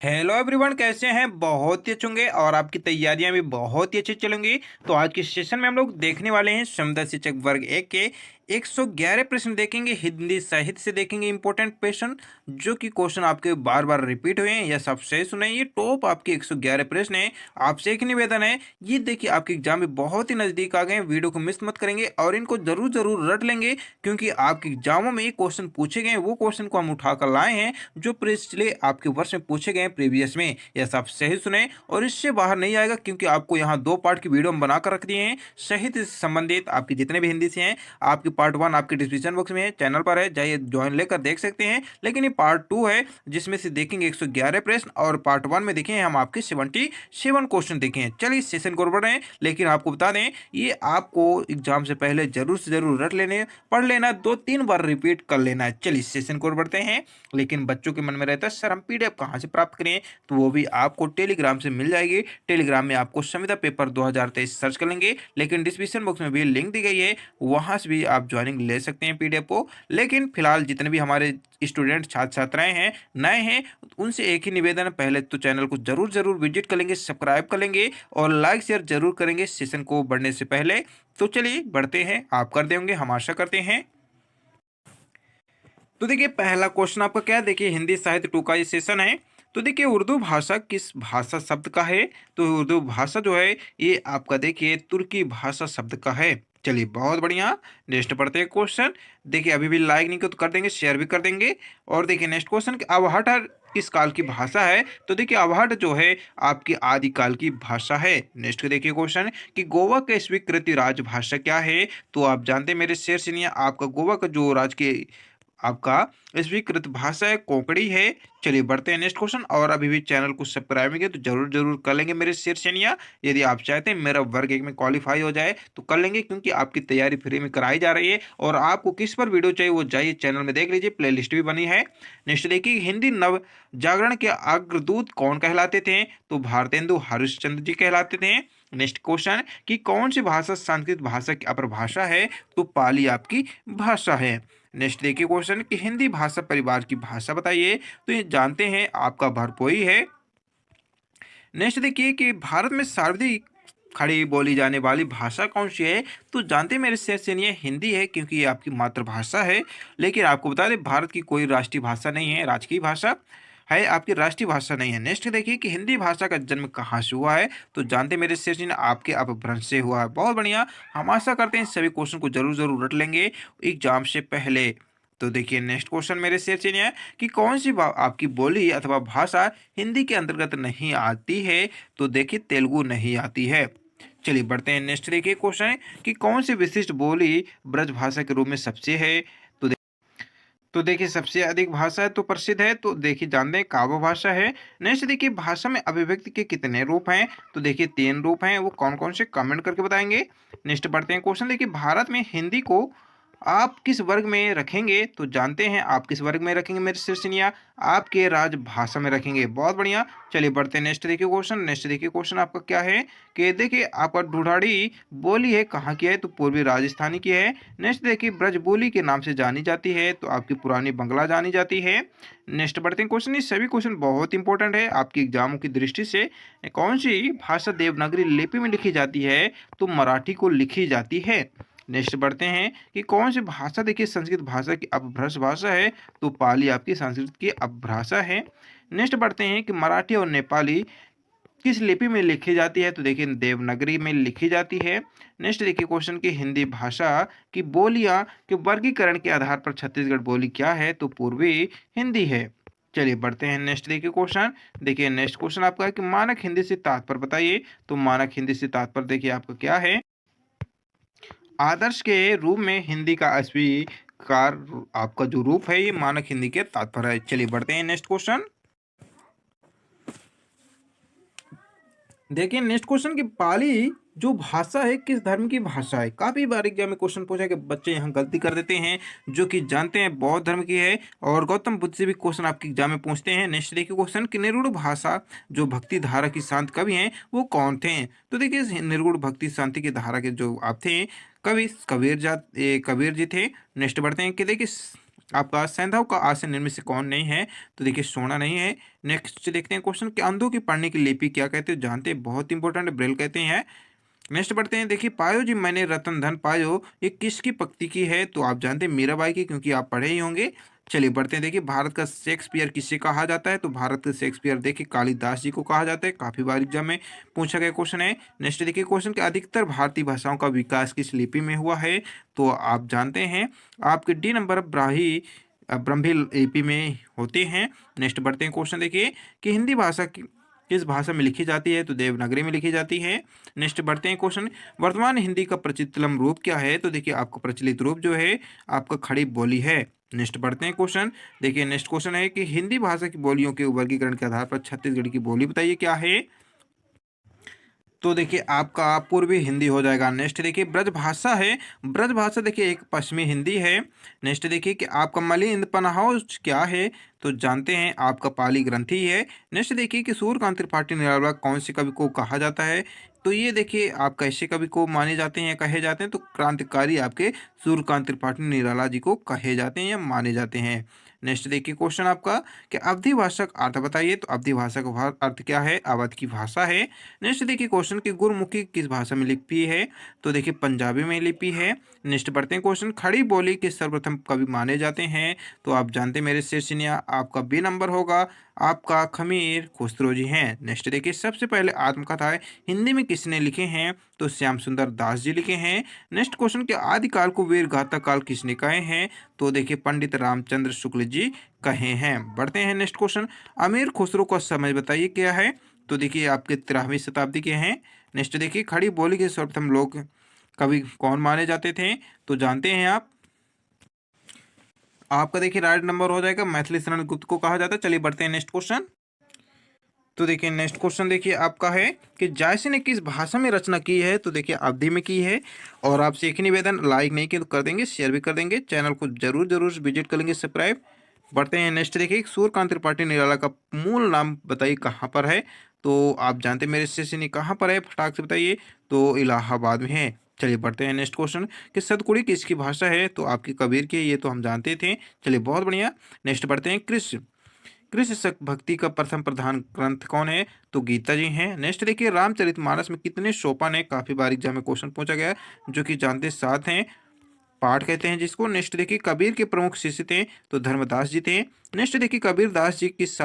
Hello everyone, कैसे हैं? बहुत ही अच्छे होंगे और आपकी तैयारियां भी बहुत ही अच्छी चलेंगी। तो आज के सेशन में हम लोग देखने वाले हैं क्षमता शिक्षक वर्ग एक के 111 प्रश्न देखेंगे। हिंदी साहित्य से देखेंगे इंपॉर्टेंट प्रश्न जो कि क्वेश्चन आपके बार बार रिपीट हुए हैं या सब सही सुने। ये टॉप आपके 111 प्रश्न है। आपसे एक निवेदन है, ये देखिए आपके एग्जाम में बहुत ही नजदीक आ गए हैं। वीडियो को मिस मत करेंगे और इनको जरूर जरूर रट लेंगे, क्योंकि आपके एग्जामों में ये क्वेश्चन पूछे गए हैं, वो क्वेश्चन को हम उठाकर लाए हैं जो पिछले आपके वर्ष में पूछे गए हैं प्रीवियस में। यह सब सही सुने और इससे बाहर नहीं आएगा, क्योंकि आपको यहाँ दो पार्ट की वीडियो हम बनाकर रख दिए हैं साहित्य से संबंधित। आपके जितने भी हिंदी से हैं, आपकी पार्ट वन आपके डिस्क्रिप्शन बॉक्स में है, चैनल पर है, जाइए ज्वाइन लेकर देख सकते हैं। लेकिन ये पार्ट टू है जिसमें से देखेंगे 111 प्रश्न, और पार्ट वन में देखें हम आपके 77 क्वेश्चन देखे हैं। चलिए सेशन को बढ़ रहे हैं, लेकिन आपको बता दें ये आपको एग्जाम से पहले जरूर से जरूर रट लेने, पढ़ लेना, 2-3 बार रिपीट कर लेना है। चलिए सेशन को बढ़ते हैं। लेकिन बच्चों के मन में रहता है सर हम पीडीएफ कहाँ से प्राप्त करें, तो वो भी आपको टेलीग्राम से मिल जाएगी। टेलीग्राम में आपको संविदा पेपर 2023 सर्च कर लेंगे, लेकिन डिस्क्रिप्शन बॉक्स में भी लिंक दी गई है, वहां से भी आप ज्वाइनिंग ले सकते हैं पीडीएफ को। लेकिन फिलहाल जितने भी हमारे स्टूडेंट छात्र छात्राएं हैं, नए हैं, उनसे एक ही निवेदन है, पहले तो चैनल को जरूर जरूर विजिट कर लेंगे, सब्सक्राइब कर लेंगे और लाइक शेयर जरूर करेंगे सेशन को बढ़ने से पहले। तो चलिए बढ़ते हैं, आप कर देंगे हम आशा करते हैं। तो देखिए पहला क्वेश्चन आपका क्या है, देखिए हिंदी साहित्य टू का ये सेशन है। तो देखिए उर्दू भाषा किस भाषा शब्द का है, तो उर्दू भाषा जो है ये आपका देखिए तुर्की भाषा शब्द का है। चलिए बहुत बढ़िया, नेक्स्ट पढ़ते हैं क्वेश्चन। देखिए अभी भी लाइक नहीं तो कर देंगे, शेयर भी कर देंगे। और देखिए नेक्स्ट क्वेश्चन, अवहट किस काल की भाषा है, तो देखिए अवहट जो है आपकी आदिकाल की भाषा है। नेक्स्ट देखिए क्वेश्चन कि गोवा के स्वीकृत राजभाषा क्या है, तो आप जानते हैं मेरे शेर से आपका गोवा का जो राज के आपका स्वीकृत भाषा है कोंकणी है। चलिए बढ़ते हैं नेक्स्ट क्वेश्चन। और अभी भी चैनल को सब्सक्राइब नहीं किया तो जरूर जरूर कर लेंगे मेरे शेर सेनिया। यदि आप चाहते हैं मेरा वर्ग एक में क्वालिफाई हो जाए तो कर लेंगे, क्योंकि आपकी तैयारी फ्री में कराई जा रही है। और आपको किस पर वीडियो चाहिए वो जाइए चैनल में देख लीजिए, प्ले लिस्ट भी बनी है। नेक्स्ट देखिए हिंदी नव जागरण के अग्रदूत कौन कहलाते थे, तो भारतेंदु हरिश्चंद्र जी कहलाते थे। नेक्स्ट क्वेश्चन कि कौन सी भाषा संस्कृत भाषा की अपर भाषा है, तो पाली आपकी भाषा है। नेक्स्ट देखिए क्वेश्चन कि हिंदी भाषा परिवार की भाषा बताइए, तो ये जानते हैं आपका भरपोई है। नेक्स्ट देखिए कि भारत में सर्वाधिक खड़ी बोली जाने वाली भाषा कौन सी है, तो जानते हैं मेरे से ये हिंदी है, क्योंकि ये आपकी मातृभाषा है। लेकिन आपको बता दें भारत की कोई राष्ट्रीय भाषा नहीं है, राजकीय भाषा है, आपकी राष्ट्रीय भाषा नहीं है। नेक्स्ट देखिए कि हिंदी भाषा का जन्म कहाँ से हुआ है, तो जानते हैं मेरे से आपके अपभ्रंश से हुआ है। बहुत बढ़िया, हम आशा करते हैं सभी क्वेश्चन को जरूर जरूर रट लेंगे एग्जाम से पहले। तो देखिए नेक्स्ट क्वेश्चन मेरे से है कि कौन सी आपकी बोली अथवा भाषा हिंदी के अंतर्गत नहीं आती है, तो देखिए तेलुगु नहीं आती है। चलिए बढ़ते हैं नेक्स्ट देखिए क्वेश्चन कि कौन सी विशिष्ट बोली ब्रज भाषा के रूप में सबसे है, तो तो देखिए सबसे अधिक भाषा है तो प्रसिद्ध है, तो देखिए जानते हैं काव्य भाषा है। नेक्स्ट देखिए भाषा में अभिव्यक्ति के कितने रूप हैं, तो देखिए 3 रूप हैं, वो कौन कौन से कमेंट करके बताएंगे। नेक्स्ट बढ़ते हैं क्वेश्चन, देखिए भारत में हिंदी को आप किस वर्ग में रखेंगे, तो जानते हैं आप किस वर्ग में रखेंगे मेरे शीर्षनिया, आपके राजभाषा में रखेंगे। बहुत बढ़िया, चलिए बढ़ते हैं नेक्स्ट देखिए क्वेश्चन। नेक्स्ट देखिए क्वेश्चन आपका क्या है कि देखिए आपका ढूढ़ाड़ी बोली है कहाँ की है, तो पूर्वी राजस्थानी की है। नेक्स्ट देखिए ब्रज बोली के नाम से जानी जाती है, तो आपकी पुरानी बंगला जानी जाती है। नेक्स्ट बढ़ते हैं क्वेश्चन, ये सभी क्वेश्चन बहुत इंपॉर्टेंट है आपकी एग्जामों की दृष्टि से। कौन सी भाषा देवनागरी लिपि में लिखी जाती है, तो मराठी को लिखी जाती है। नेक्स्ट बढ़ते हैं कि कौन सी भाषा देखिए संस्कृत भाषा की अपभ्रंश भाषा है, तो पाली आपकी संस्कृत की अपभ्राषा है। नेक्स्ट बढ़ते हैं कि मराठी और नेपाली किस लिपि में लिखी जाती है, तो देखिए देवनागरी में लिखी जाती है। नेक्स्ट देखिए क्वेश्चन की हिंदी भाषा की बोलियां के वर्गीकरण के आधार पर छत्तीसगढ़ बोली क्या है, तो पूर्वी हिंदी है। चलिए बढ़ते हैं नेक्स्ट देखिए क्वेश्चन। देखिए नेक्स्ट क्वेश्चन आपका है कि मानक हिंदी से तात्पर्य बताइए, तो मानक हिंदी से तात्पर्य देखिए आपका क्या है, आदर्श के रूप में हिंदी का अस्वीकार आपका जो रूप है ये मानक हिंदी के तात्पर्य है। चलिए बढ़ते हैं नेक्स्ट क्वेश्चन। देखिए नेक्स्ट क्वेश्चन की पाली जो भाषा है किस धर्म की भाषा है। काफी बार एग्जाम में क्वेश्चन पूछा कि बच्चे यहाँ गलती कर देते हैं, जो कि जानते हैं बौद्ध धर्म की है। और गौतम बुद्ध से भी क्वेश्चन आपके एग्जाम में पूछते हैं। नेक्स्ट देखिए क्वेश्चन कि निर्गुण भाषा जो भक्ति धारा की शांत कवि हैं वो कौन थे, तो देखिए निर्गुण भक्ति शांति की धारा के जो आप थे कवि कबीर जी थे। नेक्स्ट बढ़ते हैं कि देखिए आपका सैंधव का आसन इनमें से कौन नहीं है? तो देखिए सोना नहीं है। नेक्स्ट देखते हैं क्वेश्चन कि अंधों की पढ़ने की लिपि क्या कहते हैं? जानते हैं, बहुत इंपॉर्टेंट है, ब्रेल कहते हैं। नेक्स्ट पढ़ते हैं, देखिए पायो जी मैंने रतन धन पायो, ये किसकी पंक्ति की है? तो आप जानते हैं मीराबाई की, क्योंकि आप पढ़े ही होंगे। चलिए बढ़ते हैं, देखिए भारत का शेक्सपियर किसे कहा जाता है? तो भारत का शेक्सपियर देखिए कालिदास जी को कहा जाता है। काफी बार एग्जाम में पूछा गया क्वेश्चन है। नेक्स्ट देखिए क्वेश्चन कि अधिकतर भारतीय भाषाओं का विकास किस लिपि में हुआ है? तो आप जानते हैं आपके डी नंबर ब्राह्मी लिपि में होते हैं। नेक्स्ट बढ़ते हैं क्वेश्चन, देखिए कि हिंदी भाषा की किस भाषा में लिखी जाती है? तो देवनागरी में लिखी जाती है। नेक्स्ट बढ़ते हैं क्वेश्चन, वर्तमान हिंदी का प्रचलितम रूप क्या है? तो देखिए आपका प्रचलित रूप जो है आपका खड़ी बोली है। नेक्स्ट बढ़ते हैं क्वेश्चन, देखिए नेक्स्ट क्वेश्चन है कि हिंदी भाषा की बोलियों के वर्गीकरण के आधार पर छत्तीसगढ़ की बोली बताइए क्या है? तो देखिए आपका पूर्वी हिंदी हो जाएगा। नेक्स्ट देखिए ब्रजभाषा है। ब्रजभाषा देखिए एक पश्चिमी हिंदी है। नेक्स्ट देखिए कि आपका मलिंद पन्हाउस क्या है? तो जानते हैं आपका पाली ग्रंथि है। नेक्स्ट देखिए कि सूर्यकांत त्रिपाठी निराला कौन से कवि को कहा जाता है? तो ये देखिए आप कैसे कवि को माने जाते हैं या कहे जाते हैं? तो क्रांतिकारी आपके सूर्यकांत त्रिपाठी निराला जी को कहे जाते हैं या माने जाते हैं। नेक्स्ट देखिए क्वेश्चन आपका कि अवधि भाषा का अर्थ बताइए। तो अवधि भाषा का अर्थ क्या है? अवध की भाषा है। नेक्स्ट देखिए क्वेश्चन की गुरुमुखी किस भाषा में लिपि है? तो देखिए पंजाबी में लिपि है। नेक्स्ट बढ़ते हैं क्वेश्चन, खड़ी बोली के सर्वप्रथम कवि माने जाते हैं? तो आप जानते हैं मेरे शीर्षनिया आपका बी नंबर होगा, आपका खमीर खुसरो जी हैं। नेक्स्ट देखिए सबसे पहले आत्मकथाएं हिंदी में किसने लिखे हैं? तो श्याम सुंदर दास जी लिखे हैं। नेक्स्ट क्वेश्चन के आदिकाल को वीर गाथा काल किसने कहे हैं? तो देखिए पंडित रामचंद्र शुक्ल जी कहे हैं। बढ़ते हैं नेक्स्ट क्वेश्चन, अमीर खुसरो का समय बताइए क्या है? तो देखिए आपके 13वीं शताब्दी के हैं। नेक्स्ट देखिए खड़ी बोली के सर्वप्रथम लोग कवि कौन माने जाते थे? तो जानते हैं आप, आपका देखिए राइट नंबर हो जाएगा मैथिली शरण गुप्त को कहा जाता है। चलिए बढ़ते हैं नेक्स्ट क्वेश्चन। तो देखिए नेक्स्ट क्वेश्चन देखिए आपका है कि जायसी ने किस भाषा में रचना की है? तो देखिए अवधि में की है। और आपसे एक ही निवेदन, लाइक नहीं किया तो कर देंगे, शेयर भी कर देंगे, चैनल को जरूर जरूर विजिट करेंगे, सब्सक्राइब। बढ़ते हैं नेक्स्ट देखिए सूर्यकांत त्रिपाठी निराला का मूल नाम बताइए कहाँ पर है? तो आप जानते हैं मेरे स्टेशन कहाँ पर है, फटाक से बताइए। तो इलाहाबाद में है। चलिए बढ़ते हैं नेक्स्ट क्वेश्चन कि सतकुड़ी किसकी भाषा है? तो आपकी कबीर की है, ये तो हम जानते थे। चलिए बहुत बढ़िया। नेक्स्ट बढ़ते हैं कृष्ण कृष्ण शक भक्ति का प्रथम प्रधान ग्रंथ कौन है? तो गीता जी हैं। नेक्स्ट देखिए रामचरितमानस में कितने सोपान है? काफी बार एग्जाम में क्वेश्चन पूछा गया है, जो कि जानते 7 हैं, पाठ कहते हैं जिसको। नेक्स्ट देखिए कबीर के प्रमुख शिष्य थे? तो धर्मदास जी थे। नेक्स्ट देखिए कबीर दास जी किस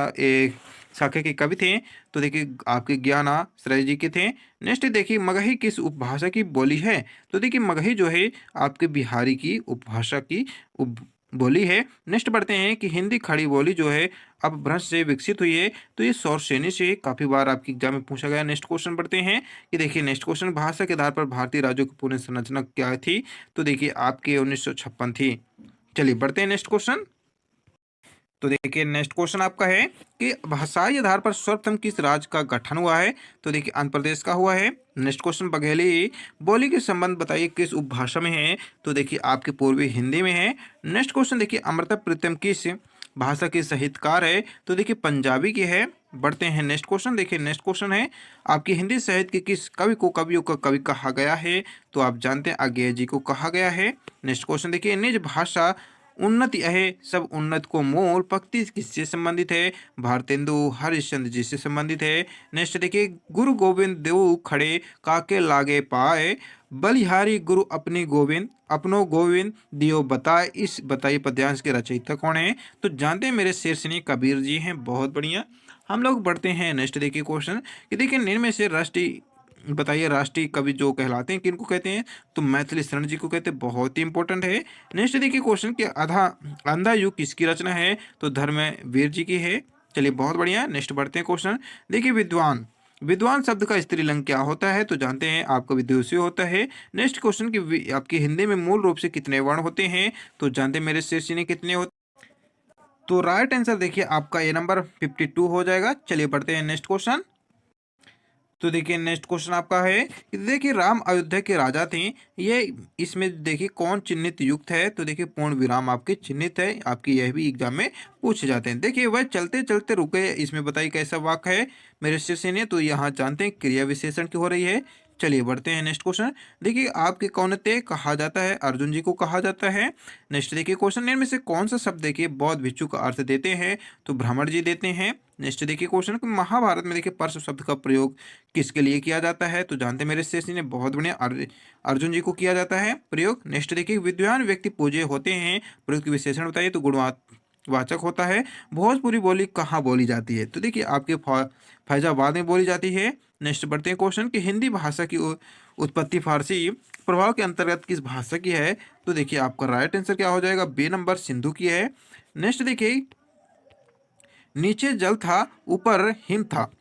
शाखे के कवि थे? तो देखिए आपके ज्ञानाश्रय जी के थे। नेक्स्ट देखिए मगही किस उपभाषा की बोली है? तो देखिए मगही जो है आपके बिहारी की उपभाषा की उप बोली है। नेक्स्ट बढ़ते हैं कि हिंदी खड़ी बोली जो है अपभ्रंश से विकसित हुई है? तो ये सौरसेनी से काफी बार आपके एग्जाम में पूछा गया। नेक्स्ट क्वेश्चन बढ़ते हैं कि देखिए नेक्स्ट क्वेश्चन, भाषा के आधार पर भारतीय राज्यों की पुनः संरचना क्या थी? तो देखिए आपके 1956 थी। चलिए बढ़ते हैं नेक्स्ट क्वेश्चन। तो देखिए नेक्स्ट क्वेश्चन आपका है कि भाषाई आधार पर सर्वप्रथम किस राज्य का गठन हुआ है? तो देखिए आंध्र प्रदेश का हुआ है। नेक्स्ट क्वेश्चन, बघेली बोली के संबंध बताइए किस उपभाषा में है? तो देखिए आपके पूर्वी हिंदी में है। नेक्स्ट क्वेश्चन देखिए अमृता प्रीतम किस भाषा के साहित्यकार है? तो देखिए पंजाबी की है। बढ़ते हैं नेक्स्ट क्वेश्चन, देखिए नेक्स्ट क्वेश्चन है आपकी हिंदी साहित्य के किस कवि को कवियों का कवि कहा गया है? तो आप जानते हैं अज्ञेय जी को कहा गया है। नेक्स्ट क्वेश्चन देखिए निज भाषा उन्नति है सब उन्नत को मूल पंक्ति किससे संबंधित है? भारतेंदु हरिश्चंद्र जी से संबंधित है। नेक्स्ट देखिए गुरु गोविंद देव खड़े काके लागे पाए, बलिहारी गुरु अपनी गोविंद अपनो गोविंद दियो बताए, इस बताइए पद्यांश के रचयिता कौन है? तो जानते हैं मेरे शीर्षनी कबीर जी हैं। बहुत बढ़िया। हम लोग बढ़ते हैं नेक्स्ट देखिए क्वेश्चन कि देखिए निम्न में से राष्ट्रीय बताइए राष्ट्रीय कवि जो कहलाते हैं किनको कहते हैं? तो मैथिली शरण जी को कहते हैं। बहुत ही इंपॉर्टेंट है। नेक्स्ट देखिए क्वेश्चन कि आधा अंधा युग किसकी रचना है? तो धर्मवीर जी की है। चलिए बहुत बढ़िया। नेक्स्ट बढ़ते हैं क्वेश्चन, देखिए विद्वान विद्वान शब्द का स्त्रीलिंग क्या होता है? तो जानते हैं आपका विदुषी होता है। नेक्स्ट क्वेश्चन की आपकी हिंदी में मूल रूप से कितने वर्ण होते हैं? तो जानते हैं मेरे शीर्षी ने कितने होते? तो राइट आंसर देखिए आपका ए नंबर 52 हो जाएगा। चलिए बढ़ते हैं नेक्स्ट क्वेश्चन। तो देखिए नेक्स्ट क्वेश्चन आपका है कि देखिए राम अयोध्या के राजा थे, ये इसमें देखिए कौन चिन्हित युक्त है? तो देखिए पूर्ण विराम आपके चिन्हित है। आपकी यह भी एग्जाम में पूछे जाते हैं। देखिए वह चलते चलते रुके, इसमें बताइए कैसा वाक्य है मेरे शिष्य ने? तो यहाँ जानते हैं क्रिया विशेषण की हो रही है। चलिए बढ़ते हैं नेक्स्ट क्वेश्चन। देखिए आपके कौन थे कहा जाता है, अर्जुन जी को कहा जाता है। नेक्स्ट देखिए क्वेश्चन इनमें से कौन सा शब्द देखिए बौद्ध भिक्षु का अर्थ देते हैं, तो भ्रमर जी देते हैं। नेक्स्ट देखिए क्वेश्चन महाभारत में देखिए परशु शब्द का प्रयोग किसके लिए किया जाता है, तो जानते हैं मेरे शेष ने बहुत बढ़िया अर्जुन जी को किया जाता है प्रयोग। नेक्स्ट देखिए विद्वान व्यक्ति पूज्य होते हैं, प्रयोग के विशेषण बताइए, तो गुणवाचक होता है। भोजपुरी बोली कहाँ बोली जाती है, तो देखिए आपके फैजाबाद में बोली जाती है। नेक्स्ट बढ़ते हैं क्वेश्चन कि हिंदी भाषा की उत्पत्ति फारसी प्रभाव के अंतर्गत किस भाषा की है, तो देखिए आपका राइट आंसर क्या हो जाएगा, बी नंबर सिंधु की है। नेक्स्ट देखिए नीचे जल था ऊपर हिम था,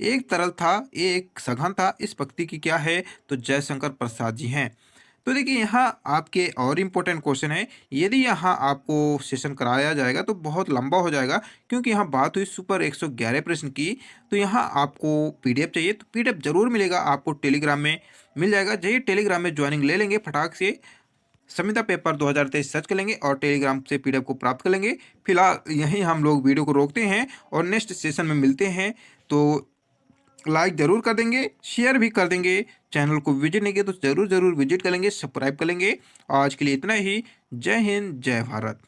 एक तरल था एक सघन था, इस पंक्ति की क्या है, तो जयशंकर प्रसाद जी हैं। तो देखिए यहाँ आपके और इम्पोर्टेंट क्वेश्चन है, यदि यहाँ आपको सेशन कराया जाएगा तो बहुत लंबा हो जाएगा, क्योंकि यहाँ बात हुई सुपर 111 प्रश्न की। तो यहाँ आपको पीडीएफ चाहिए, तो पीडीएफ जरूर मिलेगा आपको, टेलीग्राम में मिल जाएगा। जाइए टेलीग्राम में ज्वाइनिंग ले लेंगे फटाक से, संविदा पेपर 2023 सर्च कर लेंगे और टेलीग्राम से पीडीएफ को प्राप्त कर लेंगे। फिलहाल यहीं हम लोग वीडियो को रोकते हैं और नेक्स्ट सेशन में मिलते हैं। तो लाइक ज़रूर कर देंगे, शेयर भी कर देंगे, चैनल को विजिट नहीं किया तो ज़रूर ज़रूर विजिट करेंगे, सब्सक्राइब करेंगे। आज के लिए इतना ही। जय हिंद, जय भारत।